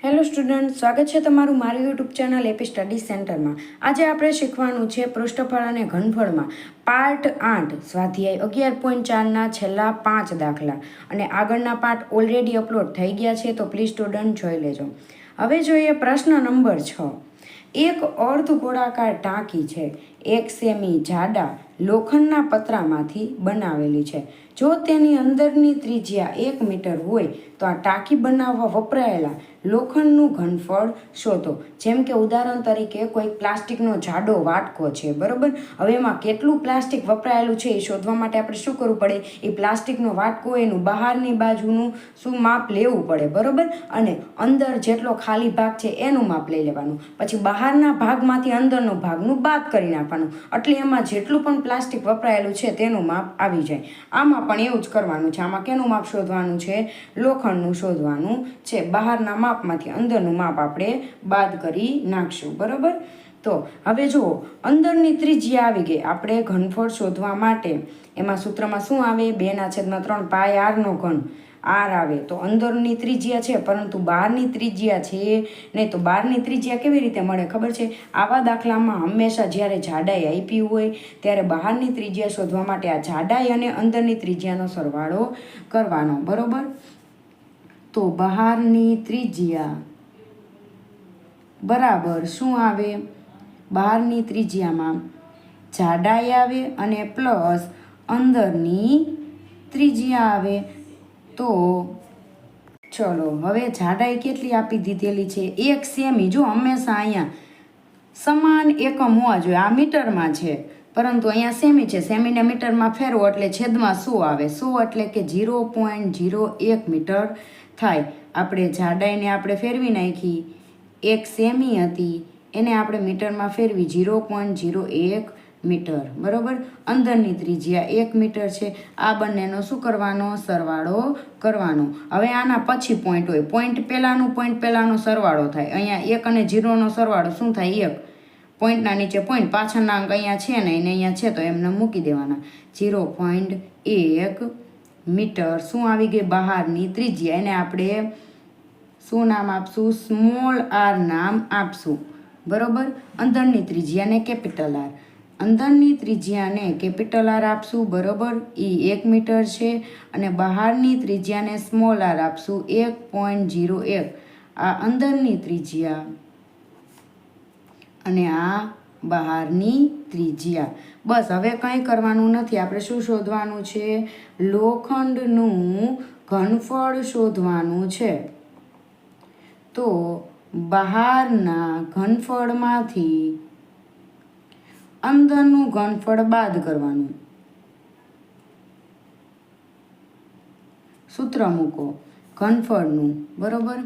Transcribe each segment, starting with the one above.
Hello student, સ્વાગત છે તમારું મારી યુટ્યુબ ચેનલ એપી સ્ટડી સેન્ટરમાં। આજે આપણે શીખવાનું છે પૃષ્ઠફળ અને ઘનફળમાં પાર્ટ 8 સ્વાધ્યાય 11.4ના છેલ્લા 5 દાખલા અને આગળના પાર્ટ ઓલરેડી અપલોડ થઈ ગયા છે, તો પ્લીઝ સ્ટુડન્ટ જોઈ લેજો। હવે જોઈએ પ્રશ્ન નંબર 6। એક અર્ધ ગોળાકાર ટાંકી છે, 1 સેમી જાડા લોખંડના પતરામાંથી બનાવેલી છે। જો તેની અંદરની ત્રિજ્યા 1 મીટર હોય તો આ ટાંકી બનાવવા વપરાયેલા લોખંડનું ઘનફળ શોધો। જેમ કે ઉદાહરણ તરીકે કોઈ પ્લાસ્ટિકનો જાડો વાટકો છે, બરાબર। હવે એમાં કેટલું પ્લાસ્ટિક વપરાયેલું છે એ શોધવા માટે આપણે શું કરવું પડે? એ પ્લાસ્ટિકનો વાટકો એનું બહારની બાજુનું શું માપ લેવું પડે, બરાબર। અને અંદર જેટલો ખાલી ભાગ છે એનું માપ લઈ લેવાનું, પછી બહારના ભાગમાંથી અંદરનો ભાગનું બાદ કરી નાખવાનું, એટલે એમાં જેટલું પણ પ્લાસ્ટિક વપરાયેલું છે તેનું માપ આવી જાય। આમાં પણ એવું જ કરવાનું છે। આમાં કેનું માપ શોધવાનું છે? લોખંડનું શોધવાનું છે। બહારના માપમાંથી અંદરનું માપ આપણે બાદ કરી નાખશું, બરાબર। તો હવે જુઓ, અંદરની ત્રિજ્યા આવી ગઈ। આપણે ઘનફળ શોધવા માટે એમાં સૂત્રમાં શું આવે? 2/3 પાઈ આરનો ઘન આર આવે। તો અંદરની ત્રિજ્યા છે પરંતુ બહારની ત્રિજ્યા છે નહીં, તો બહારની ત્રિજ્યા કેવી રીતે મળે ખબર છે? આવા દાખલામાં હંમેશા જ્યારે જાડાઈ આપી હોય ત્યારે બહારની ત્રિજ્યા શોધવા માટે આ જાડાઈ અને અંદરની ત્રિજ્યાનો સરવાળો કરવાનો, બરાબર। તો બહારની ત્રિજ્યા બરાબર શું આવે? બહારની ત્રિજ્યામાં જાડાઈ આવે અને પ્લસ અંદરની ત્રિજ્યા આવે। તો ચલો હવે જાડાઈ કેટલી આપી દીધેલી છે? 1 સેમી। જો હંમેશા અહીંયા સમાન એકમ હોવા જોઈએ। આ મીટરમાં છે પરંતુ અહીંયા સેમી છે, સેમીને મીટરમાં ફેરવો એટલે છેદમાં 100 આવે। 100 એટલે કે 0.01 મીટર થાય। આપણે જાડાઈને આપણે ફેરવી નાખી, 1 સેમી હતી એને આપણે મીટરમાં ફેરવી 0.01 મીટર, બરાબર। અંદરની ત્રિજ્યા 1 મીટર છે। આ બંનેનો શું કરવાનો? સરવાળો કરવાનો। હવે આના પછી પોઈન્ટ હોય, પોઈન્ટ પહેલાંનો સરવાળો થાય। અહીંયા 1 અને 0નો સરવાળો શું થાય? 1। પોઈન્ટના નીચે પોઈન્ટ, પાછળના અંક અહીંયા છે ને એને અહીંયા છે તો એમને મૂકી દેવાના। 0.1 મીટર શું આવી ગઈ? બહારની ત્રિજ્યા। એને આપણે શું નામ આપશું? સ્મોલ આર નામ આપશું, બરાબર। અંદરની ત્રિજ્યાને કેપિટલ આર, અંદરની ત્રિજ્યાને કેપિટલ આર આપશું, બરાબર। એ 1 મીટર છે અને બહારની ત્રિજ્યાને સ્મોલ આર આપશું 1.01। આ અંદરની ત્રિજ્યા અને આ બહારની ત્રિજ્યા। બસ, હવે કંઈ કરવાનું નથી। આપણે શું શોધવાનું છે? લોખંડનું ઘનફળ શોધવાનું છે। તો બહારના ઘનફળમાંથી અંદરનું ઘનફળ બાદ કરવાનું। સૂત્ર મૂકો ઘનફળનું, બરાબર।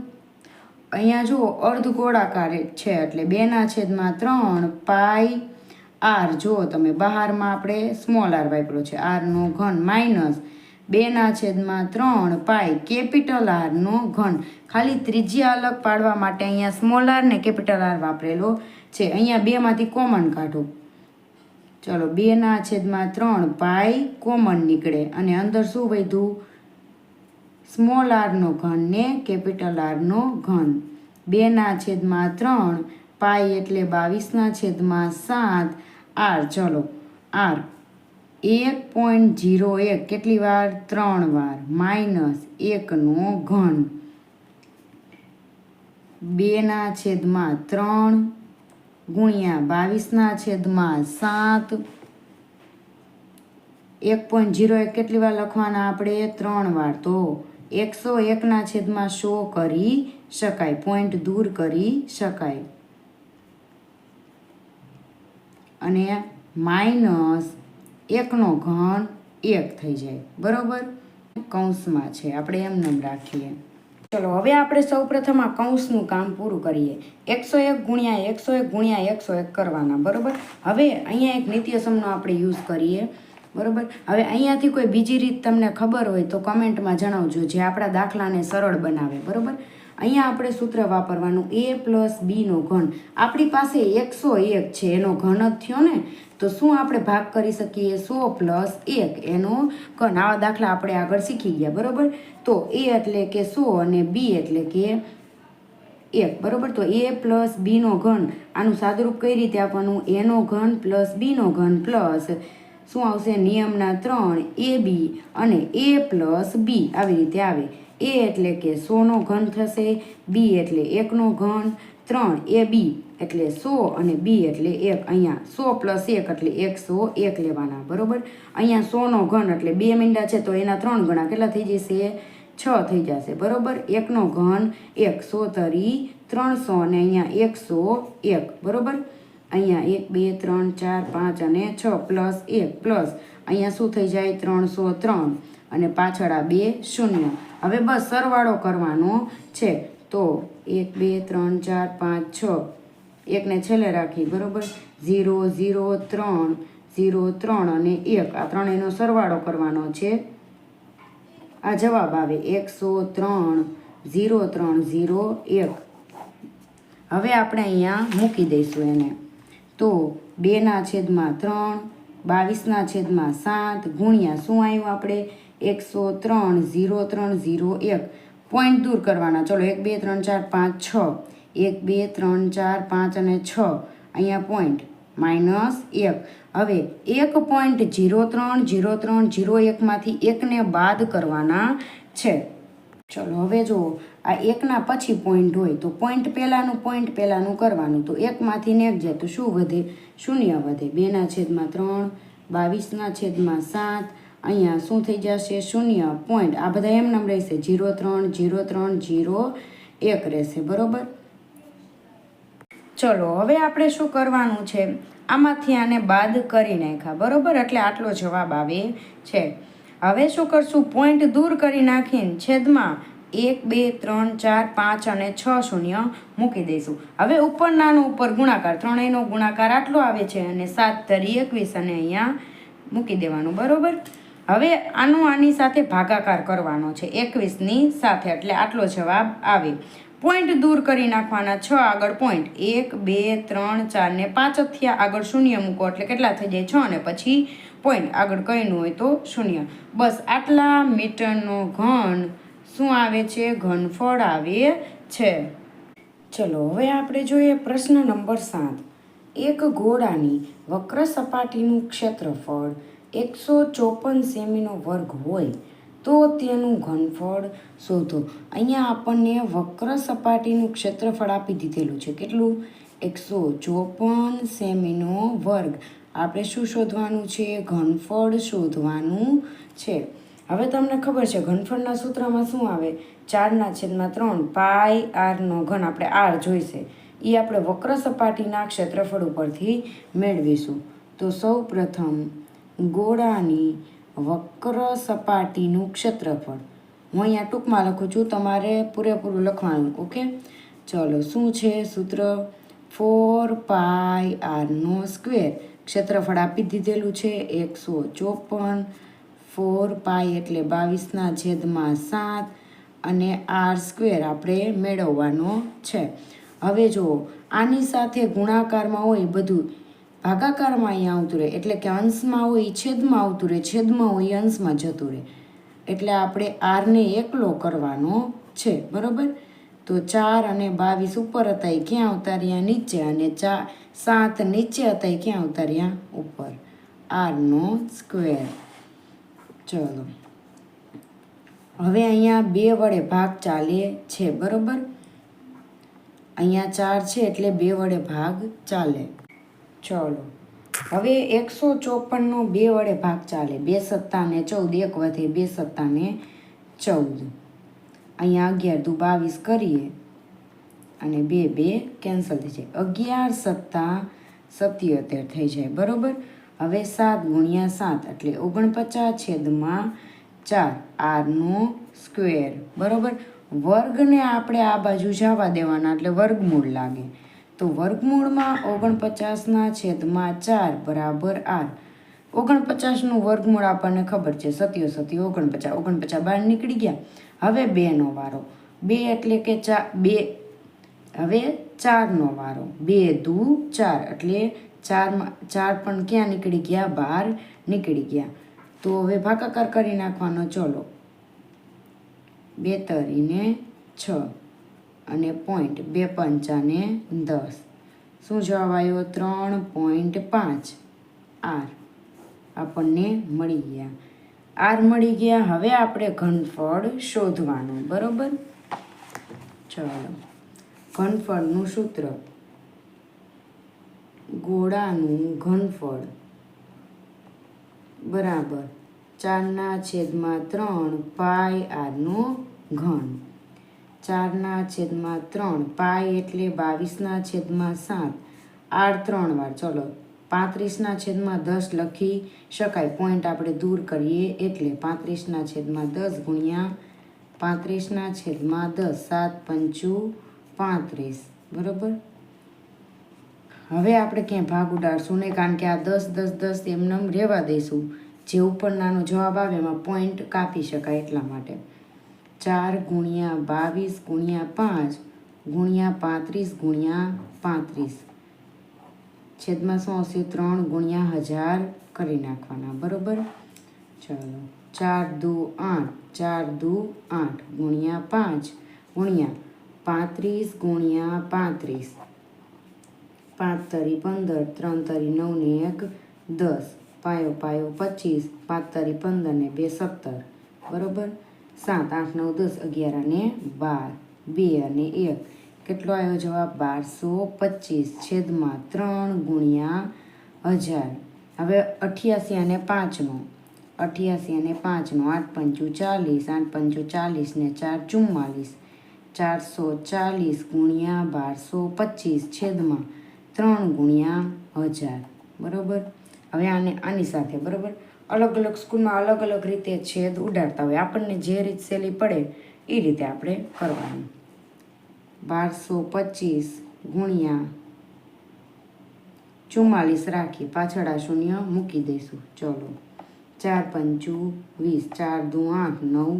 અહીંયા જુઓ અર્ધ ગોળાકાર છે એટલે 2/3 પાઈ આર। જુઓ તમે બહારમાં આપણે સ્મોલ આર વાપર્યો છે, આરનો ઘન માઇનસ 2/3 પાઈ કેપિટલ આરનો ઘન। ખાલી ત્રિજ્યા અલગ પાડવા માટે અહીંયા સ્મોલ આર ને કેપિટલ આર વાપરેલો છે। અહીંયા બેમાંથી કોમન કાઢો, ચલો 2/3 પાઈ કોમન નીકળે અને અંદર શું વધ્યું? સ્મોલ આરનો ઘન ને કેપિટલ આરનો ઘન। 2/3 પાઈ એટલે 22/7 આર। ચલો આર 1.01 કેટલી વાર? 3 વાર, માઇનસ 1નો ઘન 2/3 ગુણ્યા 22/7। 1.01 કેટલી વાર લખવાના આપણે? 3 વાર। તો 101/100 કરી શકાય, પોઈન્ટ દૂર કરી શકાય। અને માઇનસ 1નો ઘન 1 થઈ જાય, બરાબર। કૌંસમાં છે, આપણે એમને રાખીએ। ચલો હવે આપણે સૌપ્રથમ આ કૌંસનું કામ પૂરું કરીએ। 101 ગુણ્યા 101 ગુણ્યા 101 કરવાના, બરાબર। હવે અહીંયા એક નિત્યસમનો આપણે યુઝ કરીએ, બરાબર। હવે અહીંયાથી કોઈ બીજી રીત તમને ખબર હોય તો કમેન્ટમાં જણાવજો, જે આપણા દાખલાને સરળ બનાવે, બરાબર। અહીંયા આપણે સૂત્ર વાપરવાનું a + bનો ઘન। આપણી પાસે 101 છે એનો ઘન જ થયો ને, તો શું આપણે ભાગ કરી શકીએ? 100 + 1 એનો ઘન। આવા દાખલા આપણે આગળ શીખી ગયા, બરાબર। તો a એટલે કે 100 અને b એટલે કે 1 બરાબર. તો a પ્લસ બીનો ઘન આનું સાદુરૂપ કઈ રીતે આપવાનું? એનો ઘન પ્લસ બીનો ઘન પ્લસ શું આવશે? નિયમના 3 ab અને a પ્લસ બી આવી રીતે આવે. a એટલે કે 100નો ઘન થશે, b એટલે 1નો ઘન, 3 ab એટલે 100 અને b એટલે 1. અહીંયા 100 પ્લસ 1 એટલે 101 લેવાના બરાબર. અહીંયા 100નો ઘન એટલે 2 મીંડા છે તો એના 3 ગણા કેટલા થઈ જશે? 6 થઈ જશે બરાબર. 1નો ઘન 100 તરી 300 અને અહીંયા 101 બરાબર. અહીંયા 1 2 3 4 5 અને 6 પ્લસ 1 પ્લસ અહીંયા શું થઈ જાય? 303 અને પાછળ આ 2 શૂન્ય. હવે બસ સરવાળો કરવાનો છે. તો 1 2 3 4 5 6 એકને છેલ્લે રાખી બરાબર. 0 0 3 0 3 અને 1 આ ત્રણેયનો સરવાળો કરવાનો છે. આ જવાબ આવે 103 03 01. હવે આપણે અહીંયા મૂકી દઈશું એને. તો 2/3 22/7 ગુણ્યા શું આવ્યું આપણે? 103 03 01. પોઈન્ટ દૂર કરવાના. ચલો 1 2 3 4 5 6 1 2 3 4 5 અને 6 અહીંયા પોઈન્ટ -1. હવે 1.030301માંથી 1ને બાદ કરવાના છે. ચલો હવે જુઓ, આ 1ના પછી પોઈન્ટ હોય તો પોઈન્ટ પહેલાંનું કરવાનું. તો 1માંથી ને 1 જાય તો શું વધે? 0 વધે. 2/3 22/7 અહીંયા શું થઈ જશે? 0 પોઈન્ટ. આ બધા એમનેમ રહેશે. 03 03 01 રહેશે બરાબર. ચલો હવે આપણે શું કરવાનું છે? આમાંથી આને બાદ કરી નાખ્યા બરાબર. એટલે આટલો જવાબ આવે છે. હવે શું કરશું? પોઈન્ટ દૂર કરી નાખીને છેદમાં 1 2 3 4 5 અને 6 શૂન્ય મૂકી દઈશું. હવે ઉપરનાનો ઉપર ગુણાકાર, ત્રણેયનો ગુણાકાર આટલો આવે છે અને 7 તરી 21 અને અહીંયા મૂકી દેવાનું બરાબર. હવે આની સાથે ભાગાકાર કરવાનો છે 21ની સાથે, એટલે આટલો જવાબ આવે. પોઈન્ટ દૂર કરી નાખવાના. 6 આગળ પોઈન્ટ 1 2 3 4 ને 5 થયા. આગળ શૂન્ય મૂકો એટલે કેટલા થઈ જાય? 6 અને પછી પોઈન્ટ. આગળ કંઈ ન હોય તો શૂન્ય. બસ આટલા મીટરનો ઘન શું આવે છે? ઘનફળ આવે છે. ચલો હવે આપણે જોઈએ પ્રશ્ન નંબર 7. એક ગોળાની વક્ર સપાટીનું ક્ષેત્રફળ 154 સેમીનો વર્ગ હોય તો તેનું ઘનફળ શોધો. અહીંયા આપણને વક્ર સપાટીનું ક્ષેત્રફળ આપી દીધેલું છે. કેટલું? 154 સેમીનો વર્ગ. આપણે શું શોધવાનું છે? ઘનફળ શોધવાનું છે. હવે તમને ખબર છે ઘનફળના સૂત્રમાં શું આવે? 4/3 પાઈ આરનો ઘન. આપણે આર જોઈશે એ આપણે વક્ર સપાટીના ક્ષેત્રફળ ઉપરથી મેળવીશું. તો સૌ પ્રથમ ગોળાની વક્ર સપાટીનું ક્ષેત્રફળ હું અહીંયા ટૂંકમાં લખું છું, તમારે પૂરેપૂરું લખવાનું. ઓકે ચલો શું છે સૂત્ર? 4 પાઈ આરનો સ્ક્વેર. ક્ષેત્રફળ આપી દીધેલું છે 154. 4 પાઈ એટલે 22/7 અને આર સ્ક્વેર આપણે મેળવવાનો છે. હવે જુઓ, આની સાથે ગુણાકારમાં હોય બધું ભાગાકારમાં અહીંયા આવતું રહે, એટલે કે અંશમાં હોય છેદમાં આવતું રહે, છેદમાં હોય અંશમાં જતું રહે. એટલે આપણે આરને એકલો કરવાનો છે બરાબર. તો 4 અને 22 ઉપર હતા એ ક્યાં આવતા રહ્યા? નીચે. અને 7 નીચે હતા એ ક્યાં આવતા રહ્યા? ઉપર. આરનો સ્ક્વેર. ચલો હવે અહીંયા 2 વડે ભાગ ચાલે છે બરાબર. અહીંયા 4 છે એટલે 2 વડે ભાગ ચાલે. ચલો હવે 154નો 2 વડે ભાગ ચાલે. 2 સત્તા ને 14, 1 વધે 2 સત્તા ને 14. અહીંયા 11 દુ 22 કરીએ અને 2 2 કેન્સલ થઈ જાય. 11 સત્તા 77 થઈ જાય બરાબર. હવે 7 ગુણ્યા 7 એટલે 49/4 આરનો સ્ક્વેર બરાબર. વર્ગને આપણે આ બાજુ જવા દેવાના એટલે વર્ગમૂળ લાગે. તો વર્ગમૂળમાં 49/4 બરાબર આર. 49નું વર્ગમૂળ આપણને ખબર છે 77 49 49 બહાર નીકળી ગયા. હવે 2નો વારો. 2 એટલે કે 2. હવે 4નો વારો. 2 દુ 4 એટલે 4 પણ ક્યાં નીકળી ગયા? બહાર નીકળી ગયા. તો હવે ભાગાકાર કરી નાખવાનો. ચલો 2 તરીને 6 અને પોઈન્ટ, 2 પંચાને 10. શું જવાબ આવ્યો? 3.5 આર આપણને મળી ગયા. આર મળી ગયા. હવે આપણે ઘનફળ શોધવાનું, બરોબર? ચાલો, ઘનફળનું સૂત્ર: ગોળાનું ઘનફળ બરાબર 4/3 પાઈ આરનો ઘન. 4/3 પાઈ એટલે 22/7. આર 3 વાર. ચલો, 35/10 લખી શકાય. પોઈન્ટ આપણે દૂર કરીએ એટલે 35/10 ગુણ્યા 35/10, 7×5 = 35. બરાબર. હવે આપણે ક્યાંય ભાગ ઉડાડશું નહીં, કારણ કે આ 10 10 10 એમને રહેવા દઈશું. જે ઉપર નાનો જવાબ આવે એમાં પોઈન્ટ કાપી શકાય એટલા માટે. 4 ગુણ્યા 22 ગુણ્યા 5 ગુણ્યા 35 ગુણ્યા 35. છેદમાં શું આવશે? 3 ગુણ્યા 1000 કરી નાખવાના, બરાબર? ચાલો, 4 દુ 8, 4 દુ 8 ગુણ્યા 5 ગુણ્યા 35 ગુણ્યા 35. 5 તરી 15, 3 તરી 9 ને 1 10, પાયો પાયો 25, 5 તરી 15 ને 2 17, બરાબર? 7 8 9 10 11 અને 12, 2 અને 1. કેટલો આવ્યો જવાબ? 1225 છેદમાં 3 ગુણ્યા 1000. હવે 88 અને 5નો, 88 અને 5નો, 8 પંચું 40, 8 પંચું 40 ને 4 44, 440 ગુણ્યા 1225 છેદમાં 3 ગુણ્યા 1000, બરાબર? હવે આની સાથે, બરાબર, અલગ અલગ સ્કૂલમાં અલગ અલગ રીતે છેદ ઉડાડતા હોય. આપણને જે રીત સહેલી પડે એ રીતે આપણે કરવાનું. 1225 ગુણ્યા 44 રાખી, પાછળ આ શૂન્ય મૂકી દઈશું. ચલો, 4 પંચું 20, 4 દુ 8, 9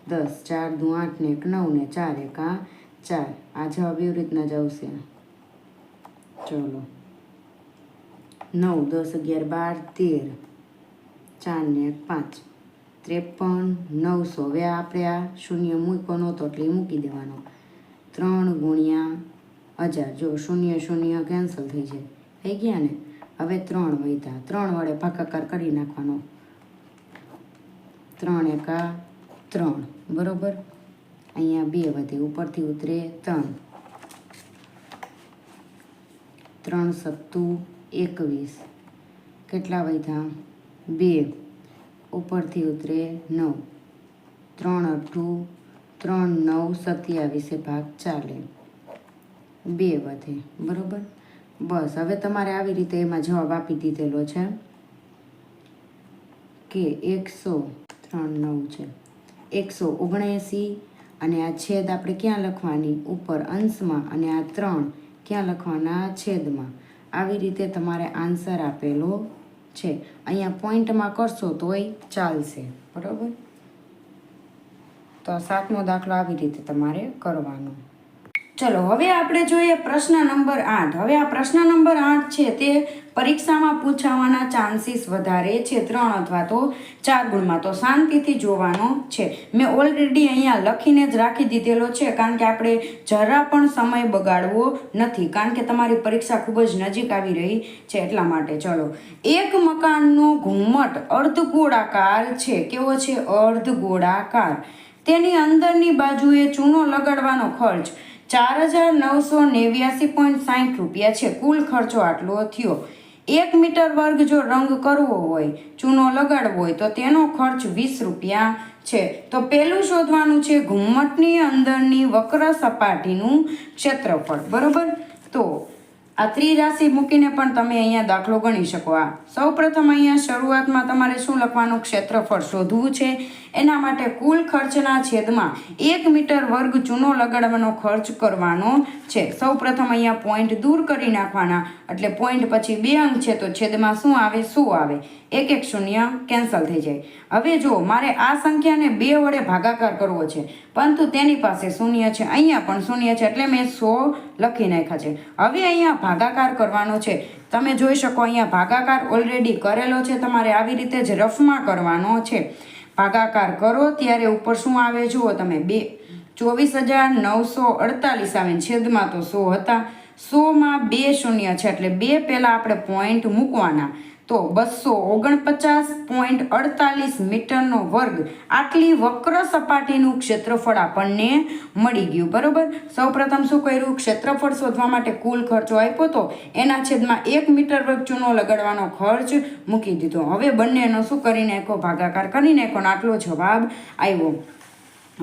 10, 4 દુ 8 ને 1 9 ને 4 એકા 4. આ જવાબ એવી રીતના જ આવશે. ચલો, 9 10 11 12 13, 4 ને 1 5, 53 900. હવે આપણે આ શૂન્ય મૂક્યો નહોતો એટલે મૂકી દેવાનો. 3 ગુણ્યા 1000. જો શૂન્ય શૂન્ય કેન્સલ થઈ જાય, થઈ ગયા ને? હવે 3 વધ્યા, 3 વડે ભાગાકાર કરી નાખવાનો. 3 એકા 3, બરાબર? અહીંયા 2 વધે, ઉપરથી ઉતરે 3. 3 સત્તું 21. કેટલા વધ્યા? 2, ઉપરથી ઉતરે 9. 3 અઠ્ઠું 3 9 27 ભાગ ચાલે, 2 વધે, બરાબર? બસ, હવે તમારે આવી રીતે એમાં જવાબ આપી દીધેલો છે કે 100, 3 9 છે, 179. અને આ છેદ આપણે ક્યાં લખવાની? ઉપર અંશમાં. અને આ 3 ક્યાં લખવાના? છેદમાં. આવી રીતે તમારે આન્સર આપેલો છે. અહીંયા પોઈન્ટમાં કરશો તોય ચાલશે, બરાબર? તો 7મો દાખલો આવી રીતે તમારે કરવાનો. ચલો, હવે આપણે જોઈએ પ્રશ્ન નંબર 8. હવે આ પ્રશ્ન નંબર 8 છે તે પરીક્ષામાં પૂછાવાના ચાન્સીસ વધારે છે 3 અથવા તો 4 ગુણમાં. તો શાંતિથી જોવાનો છે. મેં ઓલરેડી અહીંયા લખીને જ રાખી દીધેલો છે, કારણ કે આપણે જરા પણ સમય બગાડવો નથી, કારણ કે તમારી પરીક્ષા ખૂબ જ નજીક આવી રહી છે એટલા માટે. ચલો, એક મકાનનો ઘુમ્મટ અર્ધગોળાકાર છે. કેવો છે? અર્ધગોળાકાર. તેની અંદરની બાજુએ ચૂનો લગાડવાનો ખર્ચ 4989.60 રૂપિયા છે. કુલ ખર્ચો આટલો થયો. 1 મીટર વર્ગ જો રંગ કરવો હોય, ચૂનો લગાડવો હોય, તો તેનો ખર્ચ 20 રૂપિયા છે. તો પહેલું શોધવાનું છે ઘુમ્મટની અંદરની વક્ર સપાટીનું ક્ષેત્રફળ, બરોબર? તો આ ત્રિરાશિ મૂકીને પણ તમે અહીંયા દાખલો ગણી શકો. આ સૌપ્રથમ અહીંયા શરૂઆતમાં તમારે શું લખવાનું? ક્ષેત્રફળ શોધવું છે. એના માટે કુલ ખર્ચના છેદમાં 1 મીટર વર્ગ ચૂનો લગાડવાનો ખર્ચ કરવાનો છે. સૌપ્રથમ અહીંયા પોઈન્ટ દૂર કરી નાખવાના, એટલે પોઈન્ટ પછી 2 અંક છે તો છેદમાં શું આવે? 100 આવે. 1 1 0 કેન્સલ થઈ જાય. હવે જો મારે આ સંખ્યાને 2 વડે ભાગાકાર કરવો છે, પરંતુ તેની પાસે શૂન્ય છે, અહીંયા પણ શૂન્ય છે, એટલે મેં 100 લખી નાખ્યા છે. હવે અહીંયા ભાગાકાર કરવાનો છે. તમે જોઈ શકો અહીંયા ભાગાકાર ઓલરેડી કરેલો છે. તમારે આવી રીતે જ રફમાં કરવાનો છે. ભાગાકાર કરો ત્યારે ઉપર શું આવે જુઓ તમે? 2 24,948 આવે ને છેદમાં તો 100 હતા. 100માં 2 શૂન્ય છે એટલે 2 પહેલાં આપણે પોઈન્ટ મૂકવાના. તો 249.48 મીટરનો વર્ગ આટલી વક્ર સપાટીનું ક્ષેત્રફળ આપણને મળી ગયું. બરોબર. સૌપ્રથમ શું કર્યું? ક્ષેત્રફળ શોધવા માટે કુલ ખર્ચો આપ્યો તો એના છેદમાં 1 મીટર વર્ગ ચૂનો લગાડવાનો ખર્ચ મૂકી દીધો. હવે બંનેનો શું કરી નાખ્યો? ભાગાકાર કરી નાખ્યો ને આટલો જવાબ આવ્યો.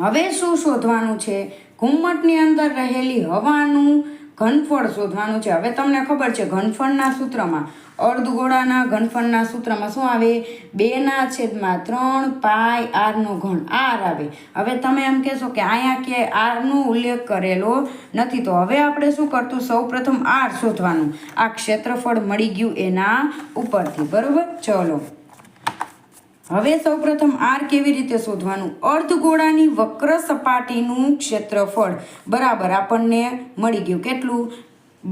હવે શું શોધવાનું છે? ઘુમ્મટની અંદર રહેલી હવાનું ઘનફળ શોધવાનું છે. હવે તમને ખબર છે ઘનફળના સૂત્રમાં, અર્ધગોળાના ઘનફળના સૂત્રમાં શું આવે? 2/3 પાઈ r નો ઘન r આવે. હવે તમે એમ કહેશો કે અહીંયા ક્યાંય r નો ઉલ્લેખ કરેલો નથી, તો હવે આપણે શું કરતું? સૌપ્રથમ r શોધવાનું. આ ક્ષેત્રફળ મળી ગયું એના ઉપરથી. બરોબર. ચલો હવે સૌપ્રથમ r કેવી રીતે શોધવાનું? અર્ધગોળાની વક્ર સપાટીનું ક્ષેત્રફળ બરાબર આપણને મળી ગયું. કેટલું?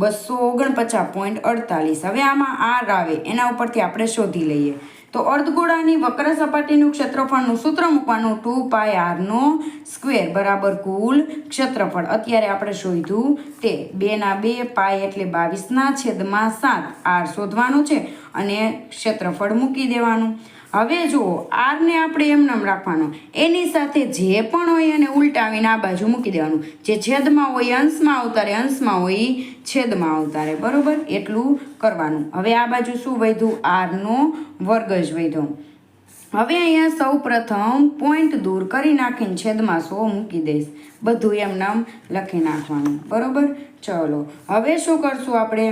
249.48. હવે આમાં r આવે એના ઉપરથી આપણે શોધી લઈએ. તો અર્ધગોળાની વક્ર સપાટીનું ક્ષેત્રફળનું સૂત્ર મૂકવાનું 2πr² બરાબર કુલ ક્ષેત્રફળ. અત્યારે આપણે શોધ્યું તે 2/2 પાઈ એટલે 22/7 r શોધવાનું છે અને ક્ષેત્રફળ મૂકી દેવાનું. હવે જુઓ આરને આપણે એમને રાખવાનો, એની સાથે જે પણ હોય એને ઉલટાવીને આ બાજુ મૂકી દેવાનું. જે છેદમાં હોય અંશમાં અવતારે, અંશમાં હોય છેદમાં અવતારે. બરોબર. એટલું કરવાનું. હવે આ બાજુ શું વધ્યું? આરનો વર્ગ જ વધ્યો. હવે અહીંયા સૌ પ્રથમ પોઈન્ટ દૂર કરી નાખીને છેદમાં 100 મૂકી દઈશ. બધું એમ નામ લખી નાખવાનું. બરોબર. ચલો હવે શું કરશું આપણે?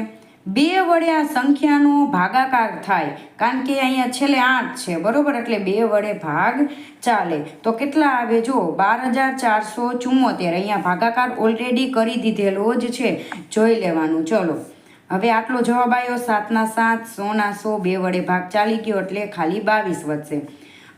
2 વડે આ સંખ્યાનો ભાગાકાર થાય, કારણ કે અહીંયા છેલ્લે 8 છે. બરોબર. એટલે 2 વડે ભાગ ચાલે તો કેટલા આવે? જો 12,474. અહીંયા ભાગાકાર ઓલરેડી કરી દીધેલો જ છે, જોઈ લેવાનું. ચલો હવે આટલો જવાબ આવ્યો. 7 ના 7, 100 ના 100, 2 વડે ભાગ ચાલી ગયો એટલે ખાલી 22 વધશે.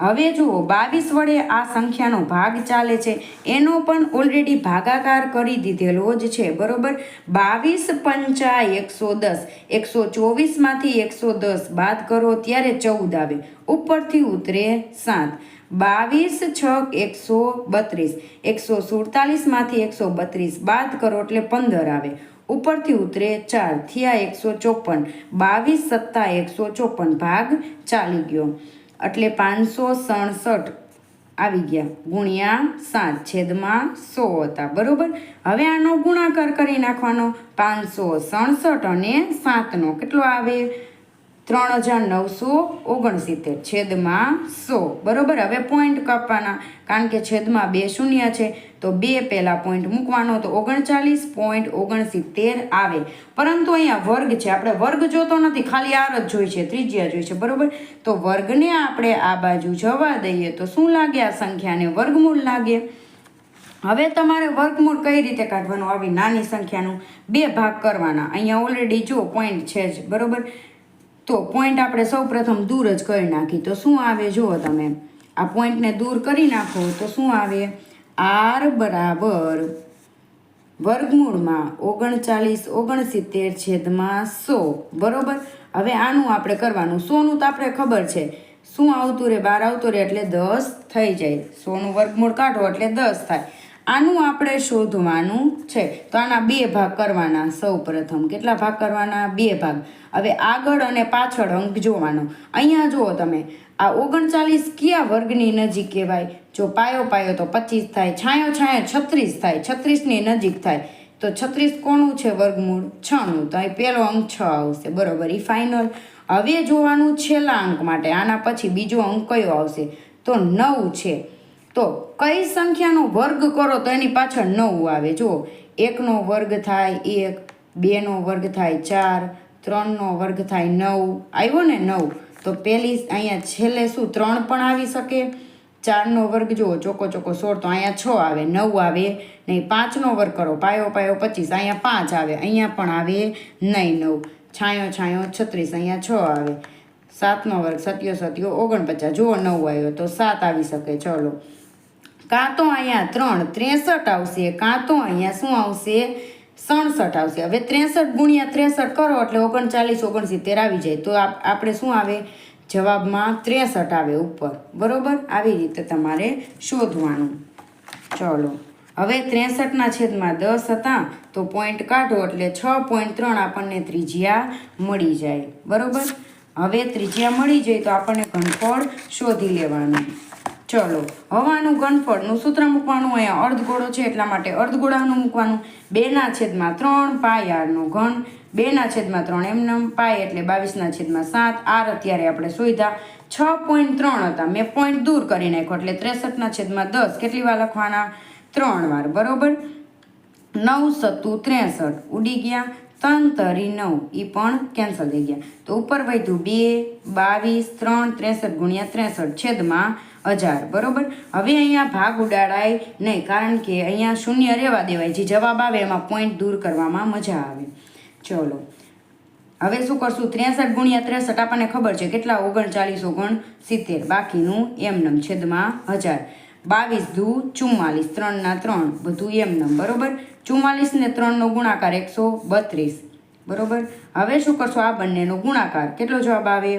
હવે જુઓ 22 વડે આ સંખ્યાનો ભાગ ચાલે છે, એનો પણ ઓલરેડી ભાગાકાર કરી દીધેલો જ છે. બરોબર. 22 પંચા 110. 124માંથી 110 બાદ કરો ત્યારે 14 આવે, ઉપરથી ઉતરે 7. 22 6 132. 147માંથી 132 બાદ કરો એટલે 15 આવે, ઉપરથી ઉતરે 4. થયા 154. 22 સત્તા 154 ભાગ ચાલી ગયો એટલે 567 આવી ગયા ગુણ્યા 7 છેદમાં 100 હતા. બરોબર. હવે આનો ગુણાકાર કરી નાખવાનો. 567 અને 7નો કેટલો આવે? 3,969 છેદમાં 100. બરોબર. હવે પોઈન્ટ કાપવાના, કારણ કે છેદમાં 2 શૂન્ય છે તો 2 પહેલાં પોઈન્ટ મૂકવાનો તો 39.69 આવે. પરંતુ અહીંયા વર્ગ છે, આપણે વર્ગ જોતો નથી, ખાલી r જ જોઈ છે, ત્રિજ્યા જોઈ છે. બરોબર. તો વર્ગને આપણે આ બાજુ જવા દઈએ તો શું લાગે? આ સંખ્યાને વર્ગમૂળ લાગે. હવે તમારે વર્ગમૂળ કઈ રીતે કાઢવાનું? આવી નાની સંખ્યાનું 2 ભાગ કરવાના. અહીંયા ઓલરેડી જો પોઈન્ટ છે જ. બરોબર. તો પોઈન્ટ આપણે સૌ પ્રથમ દૂર જ કરી નાખી તો શું આવે? જુઓ તમે આ પોઈન્ટને દૂર કરી નાખો તો શું આવે? r બરાબર વર્ગમૂળમાં 39.69 છેદમાં 100. બરોબર. હવે આનું આપણે કરવાનું. 100નું તો આપણે ખબર છે શું આવતું રહે? 12 આવતું રહે એટલે 10 થઈ જાય. 100નું વર્ગમૂળ કાઢો એટલે 10 થાય. આનું આપણે શોધવાનું છે તો આના 2 ભાગ કરવાના. સૌ પ્રથમ કેટલા ભાગ કરવાના? 2 ભાગ. હવે આગળ અને પાછળ અંક જોવાનો. અહીંયા જુઓ તમે આ 39 કયા વર્ગની નજીક કહેવાય? જો પાયો પાયો તો 25 થાય, છાંયો છાંયો 36 થાય, 36ની નજીક થાય. તો 36 કોનું છે વર્ગમૂળ? 6નું. તો અહીં પહેલો અંક 6 આવશે. બરોબર. એ ફાઇનલ. હવે જોવાનું છેલ્લા અંક માટે, આના પછી બીજો અંક કયો આવશે? તો 9 છે. તો કઈ સંખ્યાનો વર્ગ કરો તો એની પાછળ 9 આવે? જુઓ 1નો વર્ગ થાય 1, 2નો વર્ગ થાય 4, 3નો વર્ગ થાય 9. આવ્યો ને 9? તો પહેલી અહીંયા છેલ્લે શું 3 પણ આવી શકે. 4નો વર્ગ જુઓ ચોકો ચોકો 16 તો અહીંયા 6 આવે, 9 આવે નહીં. 5નો વર્ગ કરો પાયો પાયો 25, અહીંયા 5 આવે, અહીંયા પણ આવે નહીં 9. છાંયો છાંયો 36, અહીંયા 6 આવે. 7નો વર્ગ 7 7 49, જુઓ 9 આવ્યો તો 7 આવી શકે. ચલો કાં તો અહીંયા 3 63 આવશે, કાં તો અહીંયા શું આવશે? 67 આવશે. હવે 63 ગુણ્યા 63 કરો એટલે 39 69 આવી જાય. તો આપણે શું આવે? જવાબમાં 63 આવે ઉપર. બરોબર. આવી રીતે તમારે શોધવાનું. ચલો હવે 63/10 હતા તો પોઈન્ટ કાઢો એટલે 6.3 આપણને ત્રિજ્યા મળી જાય. બરોબર, હવે ત્રિજ્યા મળી જાય તો આપણને ઘનફળ શોધી લેવાનું. ચલો, હવાનું ઘનફળનું સૂત્ર મૂકવાનું. અહીંયા અર્ધગોળો છે એટલા માટે અર્ધગોળાનું મૂકવાનું. 2/3 પાય આરનો ઘન, 2/3 એમનમ, પાય એટલે 22/7. આર અત્યારે આપણે શોધ્યા 6.3 હતા. મેં પોઈન્ટ દૂર કરી નાખ્યો એટલે 63/10 કેટલી વાર લખવાના? 3 વાર. બરોબર, 9 સત્તુ 63 ઉડી ગયા. 3 તરી 9 એ પણ કેન્સલ થઈ ગયા. તો ઉપર વધ્યું 2, 22, 3, 63 ગુણ્યા 63 છેદમાં 1000. બરોબર, હવે અહીંયા ભાગ ઉડાડાય નહીં કારણ કે અહીંયા શૂન્ય રહેવા દેવાય. જે જવાબ આવે એમાં પોઈન્ટ દૂર કરવામાં મજા આવે. ચલો, હવે શું કરશું? 63 ગુણ્યા 63 આપણને ખબર છે કેટલા? 39 69. બાકીનું એમનમ છેદમાં 1000. 22 દુ 44, 3 ના 3 બધું એમનમ. બરોબર, 44 ને 3 નો ગુણાકાર 132. બરોબર, હવે શું કરશો? આ બંનેનો ગુણાકાર કેટલો જવાબ આવે?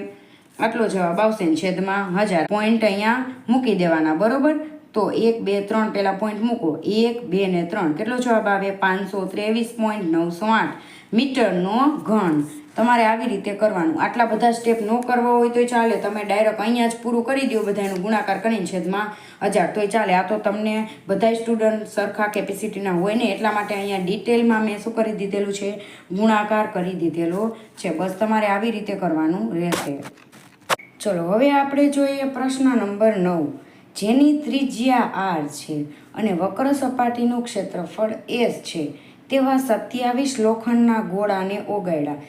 આટલો જવાબ આવશે ને છેદમાં 1000. પોઈન્ટ અહીંયા મૂકી દેવાના. બરોબર, તો 1 2 3 પહેલાં પોઈન્ટ મૂકો. 1 2 ને 3 કેટલો જવાબ આવે? 523.908 મીટરનો ઘન. તમારે આવી રીતે કરવાનું. આટલા બધા સ્ટેપ ન કરવા હોય તોય ચાલે. તમે ડાયરેક્ટ અહીંયા જ પૂરું કરી દો બધાનો ગુણાકાર કરીને છેદમાં 1000 તોય ચાલે. આ તો તમને બધાય સ્ટુડન્ટ સરખા કેપેસિટીના હોય ને એટલા માટે અહીંયા ડિટેલમાં મેં શું કરી દીધેલું છે? ગુણાકાર કરી દીધેલો છે. બસ તમારે આવી રીતે કરવાનું રહેશે. ચલો, હવે આપણે જોઈએ પ્રશ્ન નંબર 9. જેની ત્રિજ્યા r છે અને વક્ર સપાટીનું ક્ષેત્રફળ s છે તેવા 27 લોખંડના ગોળાને ઓગાળ્યા.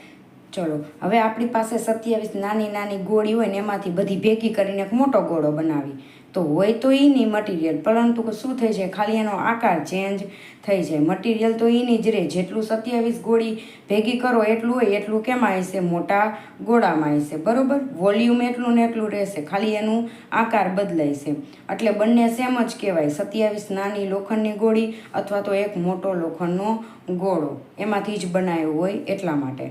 ચલો, હવે આપણી પાસે 27 નાની નાની ગોળી હોય ને એમાંથી બધી ભેગી કરીને એક મોટો ગોળો બનાવી તો હોય તો એની મટીરિયલ, પરંતુ શું થઈ જાય? ખાલી એનો આકાર ચેન્જ થઈ જાય. મટીરિયલ તો એની જ રહે. જેટલું 27 ગોળી ભેગી કરો એટલું હોય એટલું કેમાં આવશે? મોટા ગોળામાં આવશે. બરોબર, વોલ્યુમ એટલું ને એટલું રહેશે, ખાલી એનું આકાર બદલાય છે. એટલે બંને સેમ જ કહેવાય. 27 નાની લોખંડની ગોળી અથવા તો એક મોટો લોખંડનો ગોળો એમાંથી જ બનાવ્યો હોય એટલા માટે.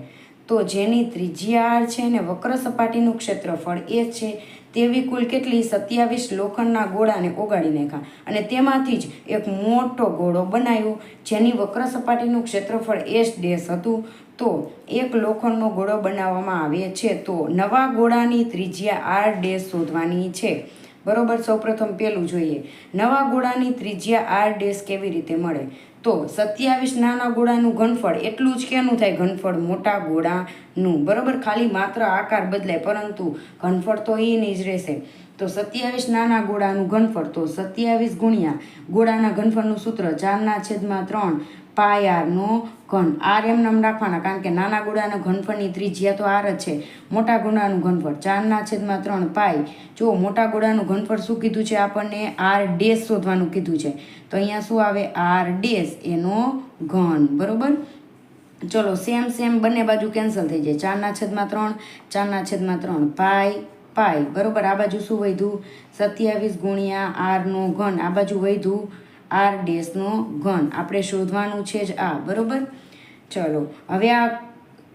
તો જેની ત્રિજ્યા r છે ને વક્ર સપાટીનું ક્ષેત્રફળ s છે તેવી કુલ કેટલી? 27 લોખંડના ગોળાને ઓગાળી નાખ્યા અને તેમાંથી જ એક મોટો ગોળો બનાવ્યો જેની વક્ર સપાટીનું ક્ષેત્રફળ s ડેશ હતું. તો એક લોખંડનો ગોળો બનાવવામાં આવે છે તો નવા ગોળાની ત્રિજ્યા r ડેશ શોધવાની છે. બરોબર, સૌપ્રથમ પેલું જોઈએ. નવા ગોળાની ત્રિજ્યા r ડેશ કેવી રીતે મળે? તો 27 નાના ગોળાનું ઘનફળ એટલું જ કેનું થાય? ઘનફળ મોટા ગોળાનું. બરોબર, ખાલી માત્ર આકાર બદલાય પરંતુ ઘનફળ તો એની જ રહેશે. તો 27 નાના ગોળાનું ઘનફળ તો 27 ગુણ્યા ગોળાના ઘનફળનું સૂત્ર 4/3 પાય આરનો ઘન. આર એમ નામ રાખવાના કારણ કે નાના ગોળાના ઘનફળની ત્રિજ્યા તો આર જ છે. મોટા ગોળાનું ઘનફળ 4/3 પાય. જો મોટા ગોળાનું ઘનફળ શું કીધું છે? આપણને આર ડેશ શોધવાનું કીધું છે. તો અહીંયા શું આવે? આર ડેશ એનો ઘન. બરોબર, ચલો સેમ સેમ બંને બાજુ કેન્સલ થઈ જાય. 4/3 4/3 પાય પાય. બરોબર, આ બાજુ શું વધ્યું? 27 ગુણ્યા આરનો ઘન. આ બાજુ વધ્યું આર ડેશનો ઘન. આપણે શોધવાનું છે જ આ. બરોબર, ચલો હવે આ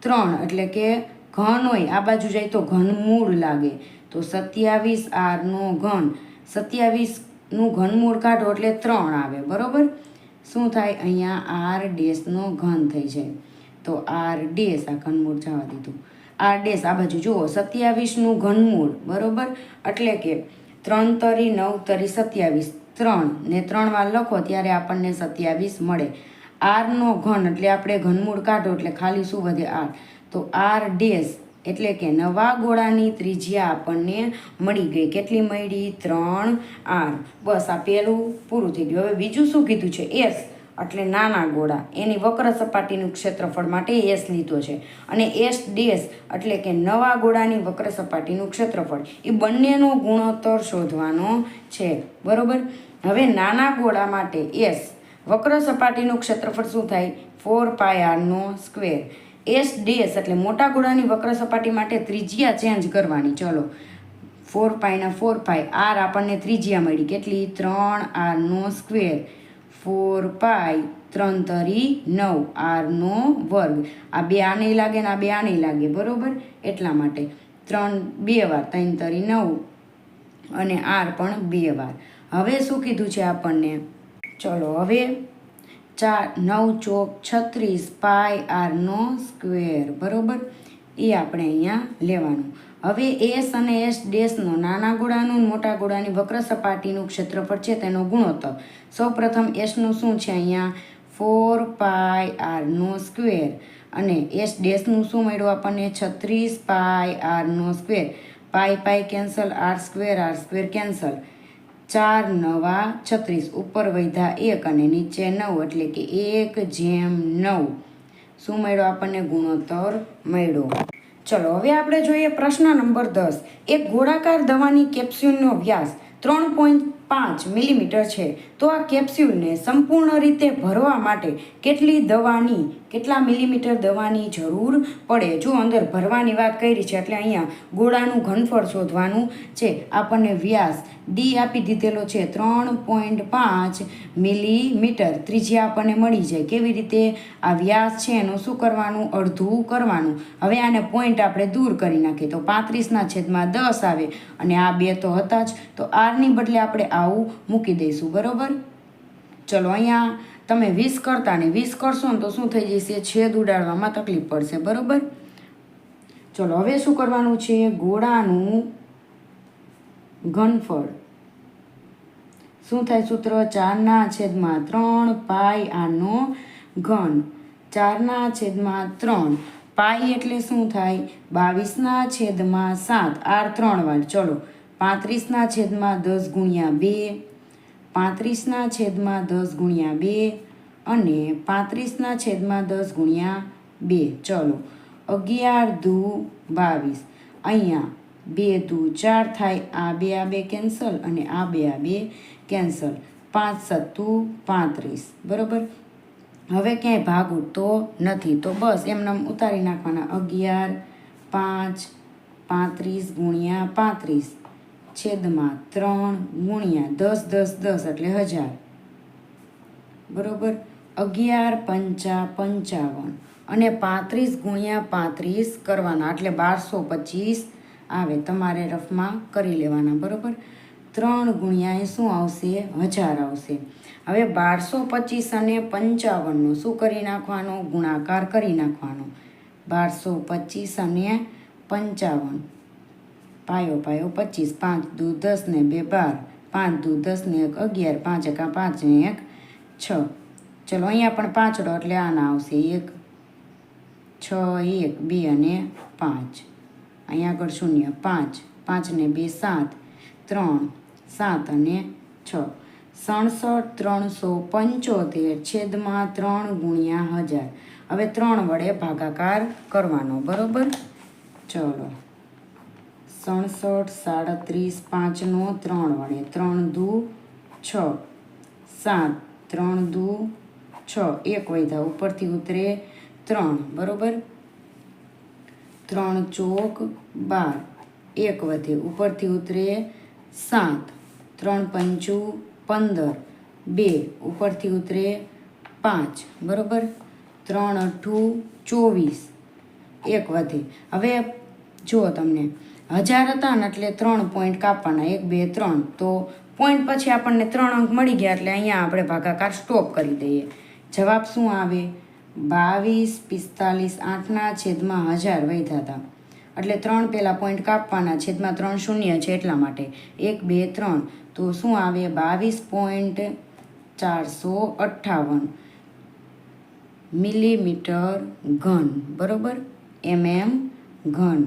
3 એટલે કે ઘન હોય આ બાજુ જાય તો ઘનમૂળ લાગે. તો 27 આરનો ઘન, 27નું ઘનમૂળ કાઢો એટલે 3 આવે. બરોબર, શું થાય? અહીંયા આર ડેશનો ઘન થઈ જાય. તો આર ડેશ, આ ઘનમૂળ જવા દીધું. આર ડેશ આ બાજુ જુઓ 27નું ઘનમૂળ. બરોબર, એટલે કે 3 તરી 9 તરી 27. 3 ને 3 વાર લખો ત્યારે આપણને 27 મળે. આરનો ઘન એટલે આપણે ઘનમૂળ કાઢો એટલે ખાલી શું વધે? આર. તો આર ડેશ એટલે કે નવા ગોળાની ત્રિજ્યા આપણને મળી ગઈ. કેટલી મળી? 3 આર. બસ આ પહેલું પૂરું થઈ ગયું. હવે બીજું શું કીધું છે? એસ એટલે નાના ગોળા એની વક્ર સપાટીનું ક્ષેત્રફળ માટે એસ લીધો છે અને એસ ડેશ એટલે કે નવા ગોળાની વક્ર સપાટીનું ક્ષેત્રફળ. એ બંનેનો ગુણોત્તર શોધવાનો છે. બરોબર, હવે નાના ગોળા માટે એસ વક્ર સપાટીનું ક્ષેત્રફળ શું થાય? 4 પાય આરનો સ્ક્વેર. એસ ડેશ એટલે મોટા ગોળાની વક્ર સપાટી માટે ત્રિજ્યા ચેન્જ કરવાની. ચલો, 4 પાયના 4 પાય. આર આપણને ત્રિજ્યા મળી કેટલી? 3 આરનો સ્ક્વેર. 4 પાય 3 તરી 9 આરનો વર્ગ. આ બે આ નહીં લાગે ને આ બે આ નહીં લાગે. બરોબર, એટલા માટે 3 2 વાર 3 તરી 9 અને આર પણ 2 વાર. હવે શું કીધું છે આપણને? ચલો હવે 9 ચોક 36 પાય આરનો સ્ક્વેર, બરોબર, એ આપણે અહીંયા લેવાનું. હવે એસ અને એસ ડેશનો નાના ગોળાનું મોટા ગોળાની વક્ર સપાટીનું ક્ષેત્રફળ છે તેનો ગુણોત્તર. સૌ પ્રથમ એસનું શું છે અહીંયા 4 પાય આરનો સ્ક્વેર અને એસ ડેશનું શું મળ્યું આપણને 36 પાય આરનો square. Pi cancel, r square cancel, 4 નવા 36, ઉપર વધ્યા 1 અને નીચે 9 એટલે કે 1/9. શું મળ્યો આપણને ગુણોત્તર મળ્યો. ચલો હવે આપણે જોઈએ પ્રશ્ન નંબર 10. એક ગોળાકાર દવાની કેપ્સ્યુલનો વ્યાસ 3.5 મિલીમીટર છે, તો આ કેપ્સ્યુલને સંપૂર્ણ રીતે ભરવા માટે કેટલા મિલીમીટર દવાની જરૂર પડે? જો અંદર ભરવાની વાત કરી છે એટલે અહીંયા ગોળાનું ઘનફળ શોધવાનું છે. આપણને વ્યાસ ડી આપી દીધેલો છે 3.5 મિલીમીટર, ત્રિજ્યા આપણને મળી જાય. કેવી રીતે? આ વ્યાસ છે એનું શું કરવાનું? અડધું કરવાનું. હવે આને પોઈન્ટ આપણે દૂર કરી નાખીએ તો 35/10 આવે અને આ 2 તો હતા જ, તો આરની બદલે આપણે આવું મૂકી દઈશું, બરોબર. ચલો અહીંયા તમે 20 કરતા ને 20 કરશો ને તો શું થઈ જશે? છેદ ઉડાડવામાં તકલીફ પડશે, બરોબર. ચલો હવે શું કરવાનું છે? ગોળાનું ઘનફળ શું થાય? સૂત્ર 4/3 પાય આરનો ઘન. 4/3 પાઈ એટલે શું થાય? 22/7, આર 3 વાર. ચલો 35/10 ગુણ્યા 2, 35/10 ગુણ્યા 2 અને 35/10 ગુણ્યા 2. ચલો 11 દુ 22. અહીંયા 2 દુ 4 થાય. આ 2 કેન્સલ અને આ 2 કેન્સલ. 5 સત્તુ 35, બરોબર. હવે ક્યાંય ભાગ ઉઠતો નથી તો બસ એમને ઉતારી નાખવાના. 11 5 35 ગુણ્યા 35 છેદમાં 3 ગુણ્યા 10 10 એટલે 1000, બરોબર. 11 5 55 અને 35 ગુણ્યા 35 કરવાના એટલે 1225 આવે. તમારે રફમાં કરી લેવાના, બરોબર. 3 ગુણ્યા એ શું આવશે? 1000 આવશે. હવે 1225 અને 55નો શું કરી નાખવાનો? ગુણાકાર કરી નાખવાનો. 1225 અને 55, પાયો 25, 5 દુ 10 ને 2 12, 5 દુ 10 ને 1 11, 5 એકા 5 ને 1 6. ચલો અહીંયા પણ 5 એટલે આના આવશે 1 6 1 2 અને 5. અહીંયા આગળ 0 5, 5 ને 2 7, 3 7 અને 6. 67,375 છેદમાં 3 ગુણ્યા 1000. હવે 3 વડે ભાગાકાર કરવાનો, બરોબર. ચલો 67 37 5 નો 3 વડે. 3 દુ 6, 7 3 દુ 6, 1 વધ્યા ઉપરથી ઉતરે 3, બરોબર. 3 ચોક 12, 1 વધે ઉપરથી ઉતરે 7, 3 પંચું 15, 2 ઉપરથી ઉતરે 5, બરોબર. 3 અઠ્ઠું 24, 1 વધે. હવે જુઓ તમને 1000 હતા ને એટલે 3 પોઈન્ટ કાપવાના, 1 2 3. તો પોઈન્ટ પછી આપણને 3 અંક મળી ગયા એટલે અહીંયા આપણે ભાગાકાર સ્ટોપ કરી દઈએ. જવાબ શું આવે? 22 45 8 છેદમાં 1000 વધ્યા હતા એટલે 3 પહેલાં પોઈન્ટ કાપવાના, છેદમાં 3 શૂન્ય છે એટલા માટે. 1 2 3 તો શું આવે? 22.458 મિલીમીટર ઘન, બરોબર. ઘન.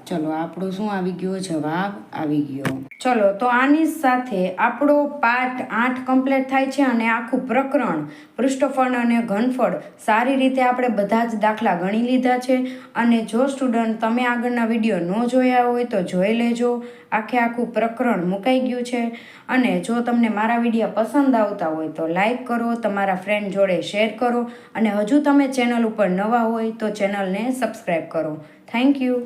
ચલો આપણો શું આવી ગયો? જવાબ આવી ગયો. ચલો તો આની સાથે આપણો પાર્ટ 8 કમ્પ્લીટ થાય છે અને આખું પ્રકરણ પૃષ્ઠફળ અને ઘનફળ સારી રીતે આપણે બધા જ દાખલા ગણી લીધા છે. અને જો સ્ટુડન્ટ તમે આગળના વિડીયો ન જોયા હોય તો જોઈ લેજો. આખું પ્રકરણ મુકાઈ ગયું છે. અને જો તમને મારા વિડીયો પસંદ આવતા હોય તો લાઈક કરો, તમારા ફ્રેન્ડ જોડે શેર કરો અને હજુ તમે ચેનલ ઉપર નવા હોય તો ચેનલને સબસ્ક્રાઈબ કરો. Thank you.